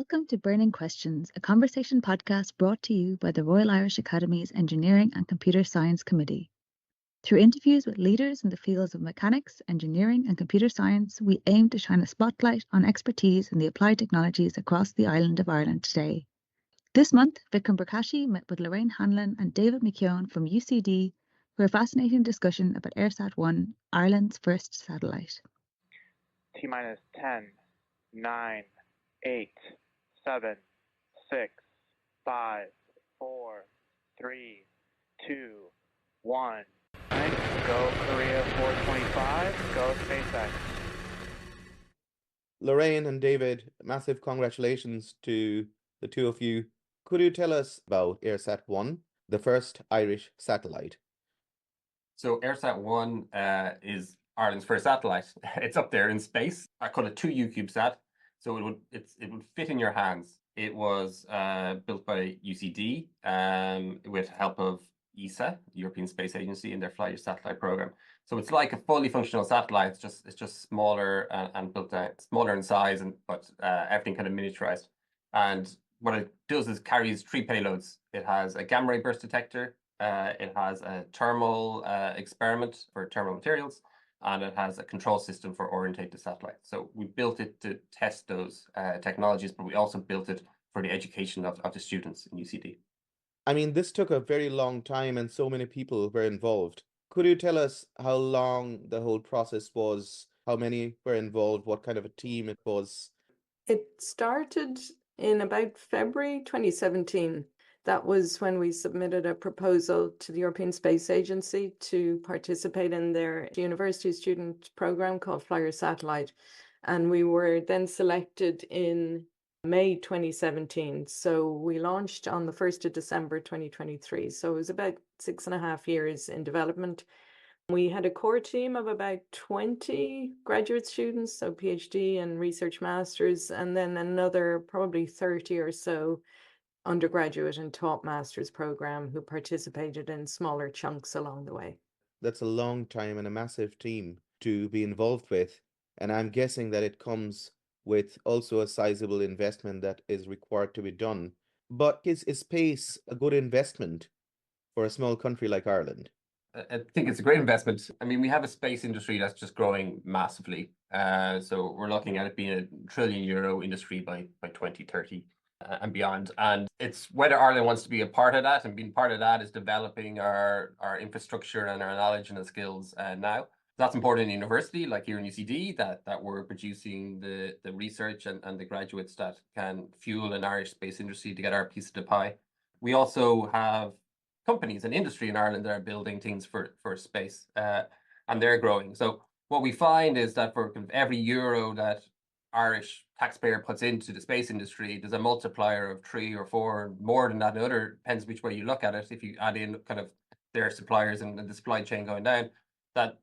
Welcome to Burning Questions, a conversation podcast brought to you by the Royal Irish Academy's Engineering and Computer Science Committee. Through interviews with leaders in the fields of mechanics, engineering, and computer science, we aim to shine a spotlight on expertise in the applied technologies across the island of Ireland today. This month, Vikram Prakashi met with Lorraine Hanlon and David McKeown from UCD for a fascinating discussion about Eirsat-1, Ireland's first satellite. T-minus 10, 9, 8, 7, 6, 5, 4, 3, 2, 1. Go Korea 425, go SpaceX. Lorraine and David, massive congratulations to the two of you. Could you tell us about Eirsat-1, the first Irish satellite? So Eirsat-1 is Ireland's first satellite. It's up there in space. I call it 2U CubeSat. So it would fit in your hands. It was built by UCD with help of ESA, European Space Agency, in their Fly Your Satellite program. So it's like a fully functional satellite. It's just smaller and built out, smaller in size, but everything kind of miniaturized. And what it does is carries three payloads. It has a gamma ray burst detector. It has a thermal experiment for thermal materials, and it has a control system for orientate the satellite. So we built it to test those technologies, but we also built it for the education of the students in UCD. I mean, this took a very long time and so many people were involved. Could you tell us how long the whole process was, how many were involved, what kind of a team it was? It started in about February 2017. That was when we submitted a proposal to the European Space Agency to participate in their university student program called Fly Your Satellite. And we were then selected in May 2017. So we launched on the 1st of December 2023. So it was about 6.5 years in development. We had a core team of about 20 graduate students, so PhD and research masters, and then another probably 30 or so undergraduate and taught master's program who participated in smaller chunks along the way. That's a long time and a massive team to be involved with. And I'm guessing that it comes with also a sizable investment that is required to be done. But is space a good investment for a small country like Ireland? I think it's a great investment. I mean, we have a space industry that's just growing massively. So we're looking at it being a €1 trillion industry by 2030 and beyond. And it's whether Ireland wants to be a part of that, and being part of that is developing our infrastructure and our knowledge and the skills now. That's important in university, like here in UCD, that we're producing the research and the graduates that can fuel an Irish space industry to get our piece of the pie. We also have companies and industry in Ireland that are building things for space, and they're growing. So what we find is that for every euro that Irish taxpayer puts into the space industry, there's a multiplier of 3 or 4, more than that. Another depends which way you look at it. If you add in kind of their suppliers and the supply chain going down, that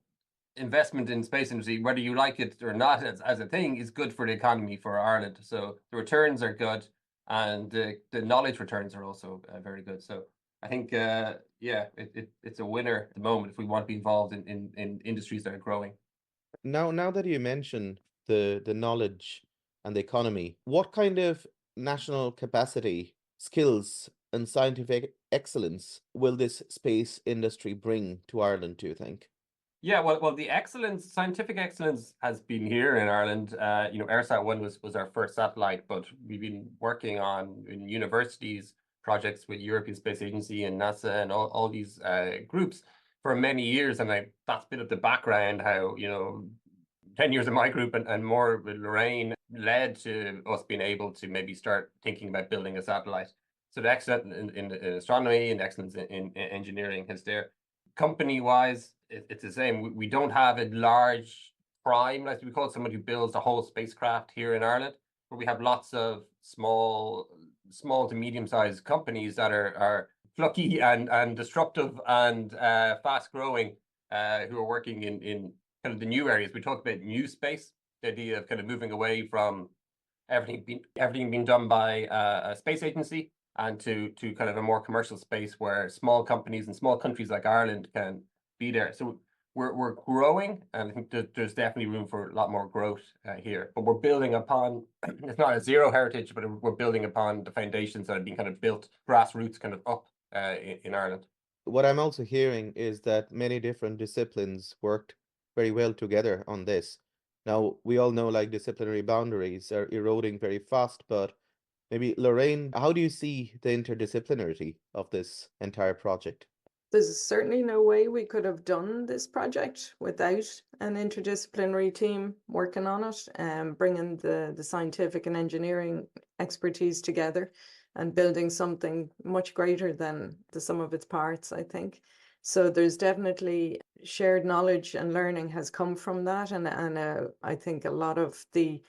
investment in space industry, whether you like it or not as a thing, is good for the economy for Ireland. So the returns are good, and the knowledge returns are also very good. So I think, it's a winner at the moment if we want to be involved in industries that are growing. Now that you mention the knowledge and the economy, what kind of national capacity, skills, and scientific excellence will this space industry bring to Ireland, do you think? Yeah, well, the scientific excellence has been here in Ireland. Eirsat-1 was our first satellite, but we've been working on in universities projects with European Space Agency and NASA and all these groups for many years. And that's been at the background how, 10 years in my group and more with Lorraine led to us being able to maybe start thinking about building a satellite. So the excellence in astronomy and excellence in engineering is there. Company-wise, it's the same. We don't have a large prime, like we call it, someone who builds the whole spacecraft here in Ireland, but we have lots of small to medium-sized companies that are plucky and disruptive and fast growing, who are working in kind of the new areas. We talk about new space, the idea of kind of moving away from everything being done by a space agency and to kind of a more commercial space where small companies and small countries like Ireland can be there. So we're growing, and I think there's definitely room for a lot more growth here. But we're building upon, it's not a zero heritage, but we're building upon the foundations that have been kind of built grassroots kind of up in Ireland. What I'm also hearing is that many different disciplines worked very well together on this. Now, we all know like disciplinary boundaries are eroding very fast, but maybe Lorraine, how do you see the interdisciplinarity of this entire project? There's certainly no way we could have done this project without an interdisciplinary team working on it and bringing the scientific and engineering expertise together and building something much greater than the sum of its parts, I think. So there's definitely shared knowledge and learning has come from that. And I think a lot of the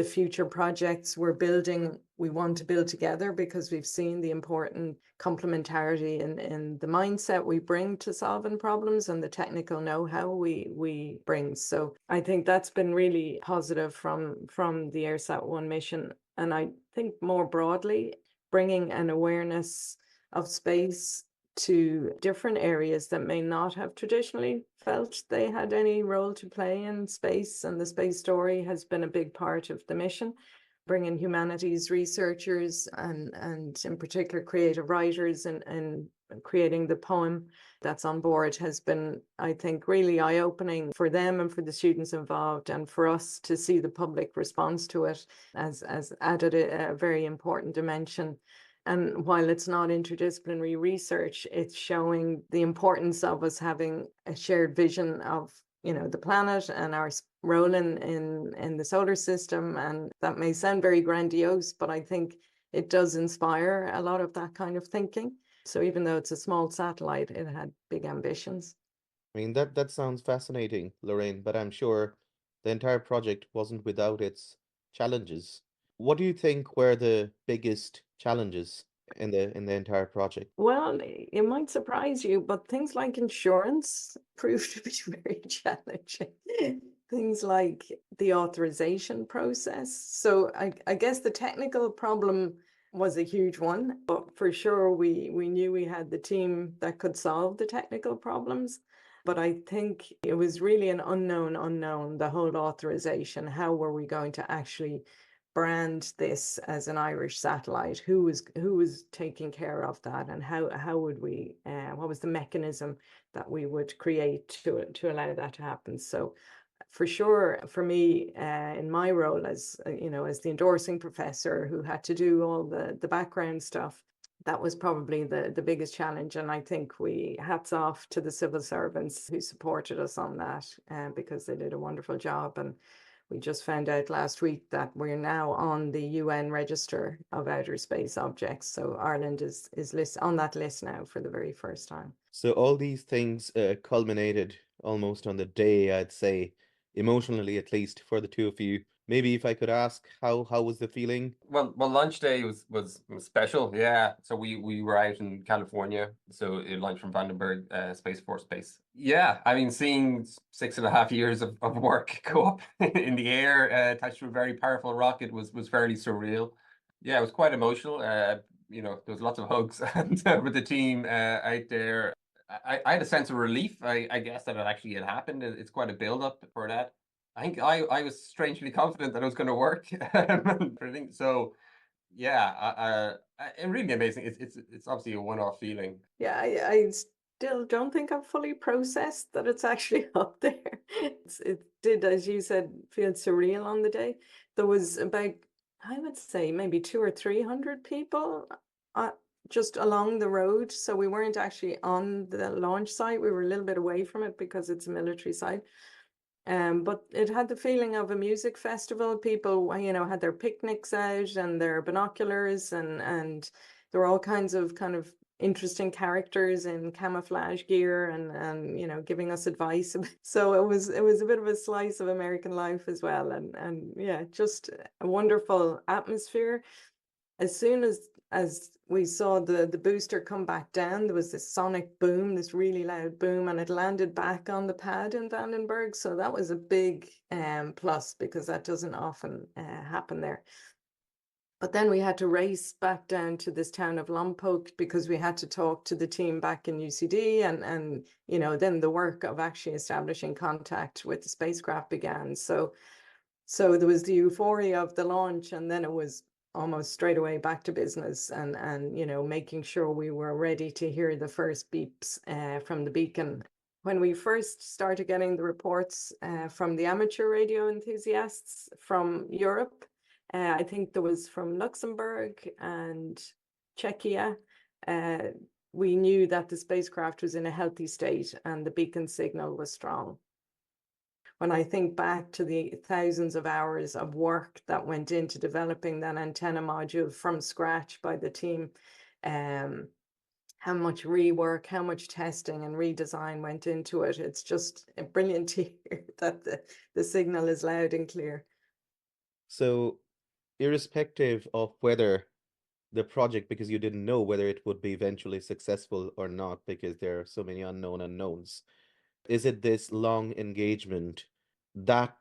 future projects we're building, we want to build together because we've seen the important complementarity in the mindset we bring to solving problems and the technical know-how we bring. So I think that's been really positive from the Eirsat-1 mission. And I think more broadly, bringing an awareness of space to different areas that may not have traditionally felt they had any role to play in space. And the space story has been a big part of the mission, bringing humanities researchers and in particular creative writers and creating the poem that's on board has been, I think, really eye-opening for them and for the students involved, and for us to see the public response to it as added a very important dimension. And while it's not interdisciplinary research, it's showing the importance of us having a shared vision of, you know, the planet and our role in the solar system. And that may sound very grandiose, but I think it does inspire a lot of that kind of thinking. So even though it's a small satellite, it had big ambitions. I mean, that sounds fascinating, Lorraine, but I'm sure the entire project wasn't without its challenges. What do you think were the biggest challenges in the entire project? Well, it might surprise you, but things like insurance proved to be very challenging. Things like the authorization process. So I guess the technical problem was a huge one, but for sure we knew we had the team that could solve the technical problems. But I think it was really an unknown, the whole authorization. How were we going to actually brand this as an Irish satellite? Who was taking care of that, and how would we? What was the mechanism that we would create to allow that to happen? So, for sure, for me, in my role as as the endorsing professor who had to do all the background stuff, that was probably the biggest challenge. And I think hats off to the civil servants who supported us on that, because they did a wonderful job. And we just found out last week that we're now on the UN Register of Outer Space Objects. So Ireland is on that list now for the very first time. So all these things culminated almost on the day, I'd say, emotionally at least for the two of you. Maybe if I could ask, how was the feeling? Well, launch day was special. Yeah. So we were out in California. So it launched from Vandenberg Space Force Base. Yeah. I mean, seeing 6.5 years of work go up in the air attached to a very powerful rocket was fairly surreal. Yeah, it was quite emotional. There was lots of hugs and with the team out there. I had a sense of relief, I guess, that it actually had happened. It's quite a build up for that. I think I was strangely confident that it was going to work. I think so. Yeah, it really amazing. It's obviously a one-off feeling. Yeah, I still don't think I've fully processed that it's actually up there. It did, as you said, feel surreal on the day. There was about, I would say, maybe 200 or 300 people just along the road. So we weren't actually on the launch site. We were a little bit away from it because it's a military site. But it had the feeling of a music festival. People, had their picnics out and their binoculars, and there were all kinds of kind of interesting characters in camouflage gear and giving us advice. So it was a bit of a slice of American life as well, and yeah, just a wonderful atmosphere. As soon as we saw the booster come back down, there was this sonic boom, this really loud boom, and it landed back on the pad in Vandenberg. So that was a big plus, because that doesn't often happen there. But then we had to race back down to this town of Lompoc because we had to talk to the team back in UCD, and then the work of actually establishing contact with the spacecraft began. So there was the euphoria of the launch, and then it was almost straight away back to business, and making sure we were ready to hear the first beeps from the beacon. When we first started getting the reports from the amateur radio enthusiasts from Europe, I think there was from Luxembourg and Czechia, we knew that the spacecraft was in a healthy state and the beacon signal was strong. When I think back to the thousands of hours of work that went into developing that antenna module from scratch by the team, how much rework, how much testing and redesign went into it, it's just brilliant to hear that the signal is loud and clear. So, irrespective of whether the project, because you didn't know whether it would be eventually successful or not, because there are so many unknown unknowns, is it this long engagement, that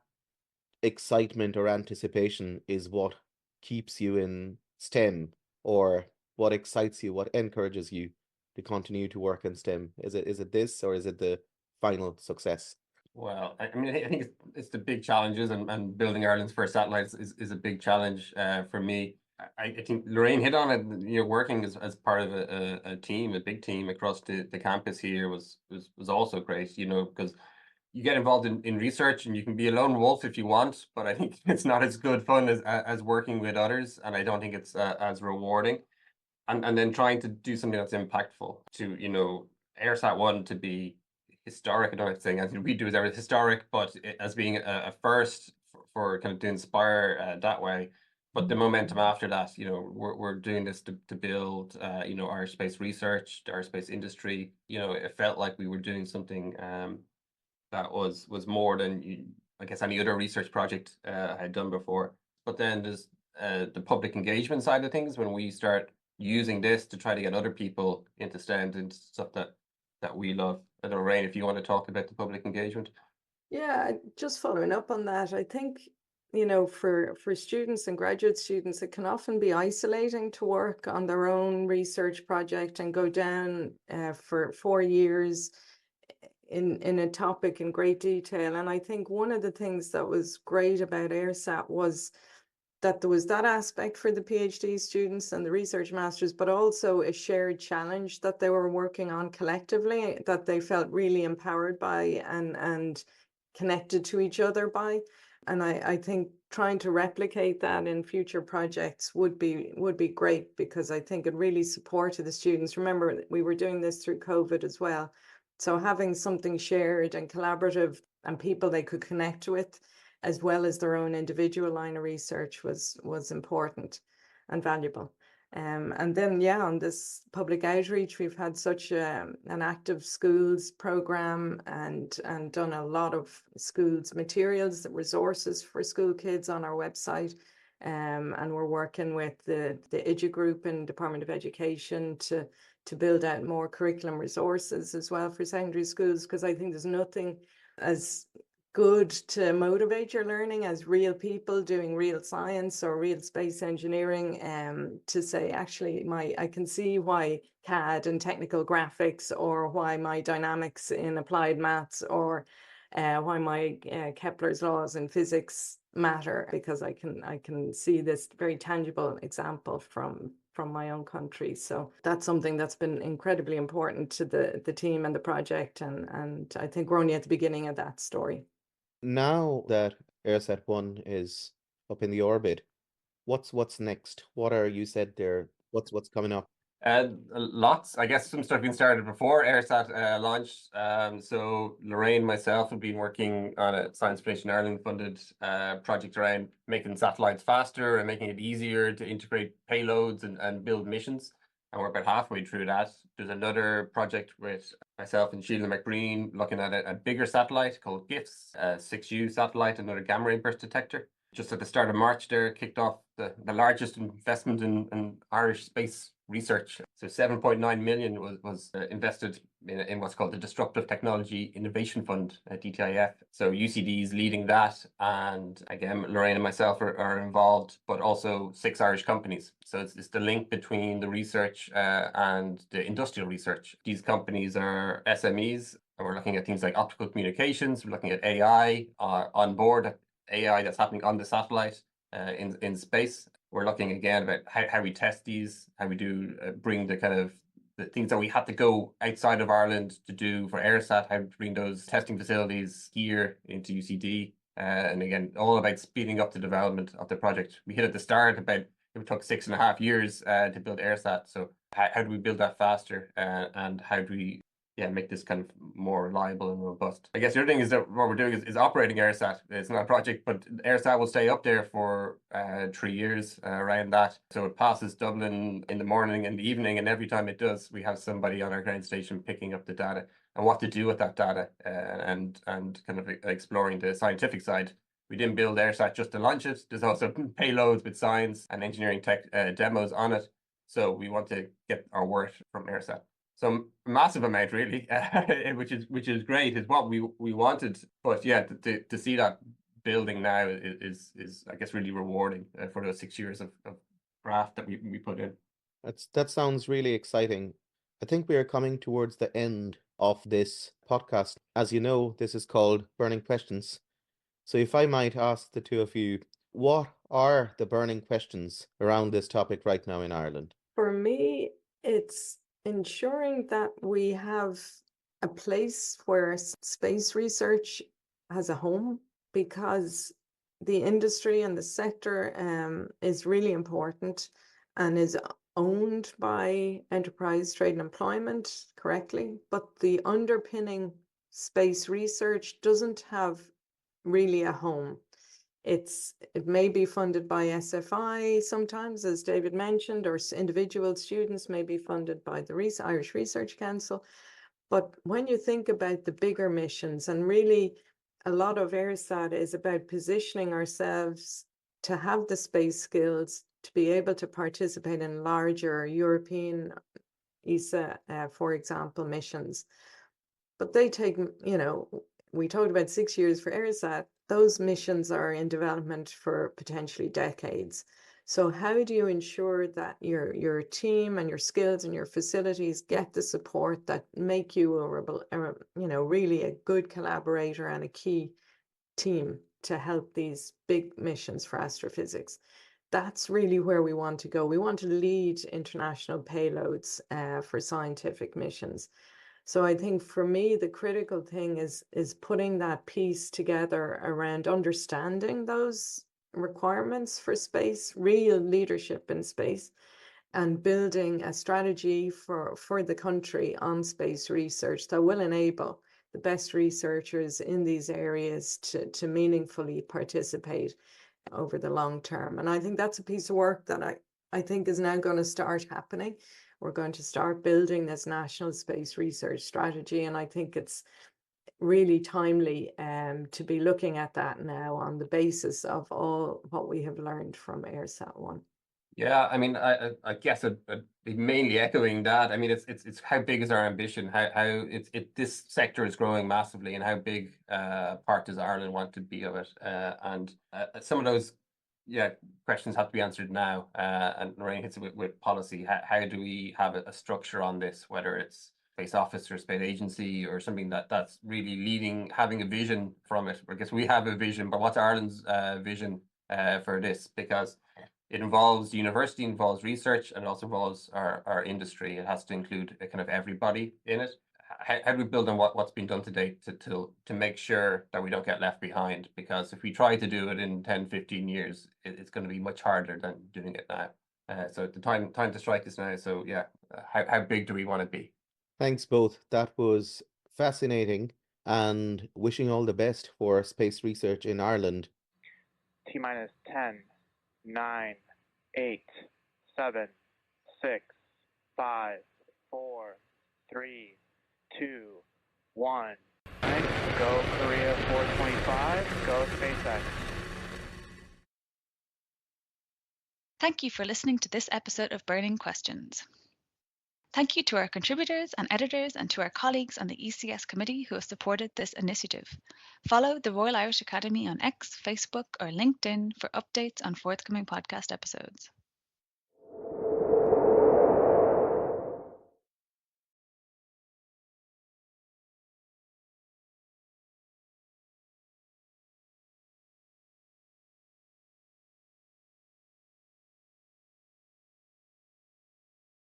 excitement or anticipation is what keeps you in STEM, or what excites you, what encourages you to continue to work in STEM? Is it this, or is it the final success? Well, I mean, I think it's the big challenges, and building Ireland's first satellites is a big challenge for me. I think Lorraine hit on it. Working as part of a team, a big team across the campus here was also great. Because you get involved in research and you can be a lone wolf if you want, but I think it's not as good fun as working with others, and I don't think it's as rewarding. And then trying to do something that's impactful to Eirsat-1 to be historic. I don't know if saying anything we do is ever historic, but as being a first for kind of to inspire that way. But the momentum after that, we're doing this to build, our space research, our space industry. It felt like we were doing something that was more than I guess any other research project I had done before. But then there's the public engagement side of things, when we start using this to try to get other people into STEM and stuff that we love. I don't know, Rain, if you want to talk about the public engagement. Yeah, just following up on that, I think, for students and graduate students, it can often be isolating to work on their own research project and go down for 4 years in a topic in great detail. And I think one of the things that was great about Airsat was that there was that aspect for the PhD students and the research masters, but also a shared challenge that they were working on collectively, that they felt really empowered by and connected to each other by. And I think trying to replicate that in future projects would be great, because I think it really supported the students. Remember, we were doing this through COVID as well. So having something shared and collaborative and people they could connect with, as well as their own individual line of research, was important and valuable. And then, on this public outreach, we've had such an active schools program and done a lot of schools materials, resources for school kids on our website. And we're working with the IDGE group in Department of Education to build out more curriculum resources as well for secondary schools, because I think there's nothing as good to motivate your learning as real people doing real science or real space engineering, to say, actually, I can see why CAD and technical graphics, or why my dynamics in applied maths, or why my Kepler's laws in physics matter, because I can see this very tangible example from my own country. So that's something that's been incredibly important to the team and the project, and I think we're only at the beginning of that story. Now that Airsat-1 is up in the orbit, what's next? What are, you said there, what's coming up? Lots. I guess some stuff been started before Airsat launched. So Lorraine, myself, have been working on a Science Foundation Ireland funded project around making satellites faster and making it easier to integrate payloads and build missions. And we're about halfway through that. There's another project with myself and Sheila McBreen looking at a bigger satellite called GIFS, a 6U satellite, another gamma ray burst detector. Just at the start of March there, kicked off the largest investment in Irish space research. So 7.9 million was invested in what's called the Disruptive Technology Innovation Fund, DTIF. So UCD is leading that. And again, Lorraine and myself are involved, but also 6 Irish companies. So it's the link between the research and the industrial research. These companies are SMEs. And we're looking at things like optical communications. We're looking at AI on board, AI that's happening on the satellite in space. We're looking again about how we test these, how we do bring the kind of the things that we had to go outside of Ireland to do for Eirsat, how to bring those testing facilities here into UCD. And again, all about speeding up the development of the project. We hit at the start about, it took 6.5 years to build Eirsat. So how do we build that faster and how do we make this kind of more reliable and robust? I guess the other thing is that what we're doing is operating Eirsat. It's not a project, but Eirsat will stay up there for 3 years around that. So it passes Dublin in the morning and the evening, and every time it does, we have somebody on our ground station picking up the data and what to do with that data and kind of exploring the scientific side. We didn't build Eirsat just to launch it. There's also payloads with science and engineering tech demos on it. So we want to get our worth from Eirsat. So massive amount, really, which is great, is what we wanted. But yeah, to see that building now is I guess really rewarding for those 6 years of graft that we put in. That sounds really exciting. I think we are coming towards the end of this podcast. As you know, this is called Burning Questions. So if I might ask the two of you, what are the burning questions around this topic right now in Ireland? For me, it's ensuring that we have a place where space research has a home, because the industry and the sector is really important and is owned by enterprise, trade and employment correctly, but the underpinning space research doesn't have really a home. It may be funded by SFI sometimes, as David mentioned, or individual students may be funded by the Irish Research Council. But when you think about the bigger missions, and really a lot of Eirsat is about positioning ourselves to have the space skills to be able to participate in larger European ESA, for example, missions. But they take, we talked about 6 years for Eirsat. Those missions are in development for potentially decades. So how do you ensure that your team and your skills and your facilities get the support that make you really a good collaborator and a key team to help these big missions for astrophysics? That's really where we want to go. We want to lead international payloads for scientific missions. So I think for me, the critical thing is putting that piece together around understanding those requirements for space, real leadership in space, and building a strategy for the country on space research that will enable the best researchers in these areas to meaningfully participate over the long term. And I think that's a piece of work that I think is now going to start happening. We're going to start building this national space research strategy. And I think it's really timely to be looking at that now on the basis of all what we have learned from Eirsat-1. Yeah, I mean, I guess I'd be mainly echoing that. I mean, it's how big is our ambition? How this sector is growing massively, and how big part does Ireland want to be of it? And some of those questions have to be answered now. And Lorraine hits it with policy. How do we have a structure on this, whether it's space office or space agency or something that's really leading, having a vision from it? I guess we have a vision, but what's Ireland's vision for this? Because it involves the university, involves research, and it also involves our industry. It has to include kind of everybody in it. How do we build on what's been done to date to make sure that we don't get left behind? Because if we try to do it in 10, 15 years, it's going to be much harder than doing it now. So the time to strike is now. So yeah, how big do we want to be? Thanks both. That was fascinating, and wishing all the best for space research in Ireland. T-minus 10, 9, 8, 7, 6, 5, 4, 3, 2, 1. Go Korea 425, go SpaceX. Thank you for listening to this episode of Burning Questions. Thank you to our contributors and editors and to our colleagues on the ECS committee who have supported this initiative. Follow the Royal Irish Academy on X, Facebook or LinkedIn for updates on forthcoming podcast episodes.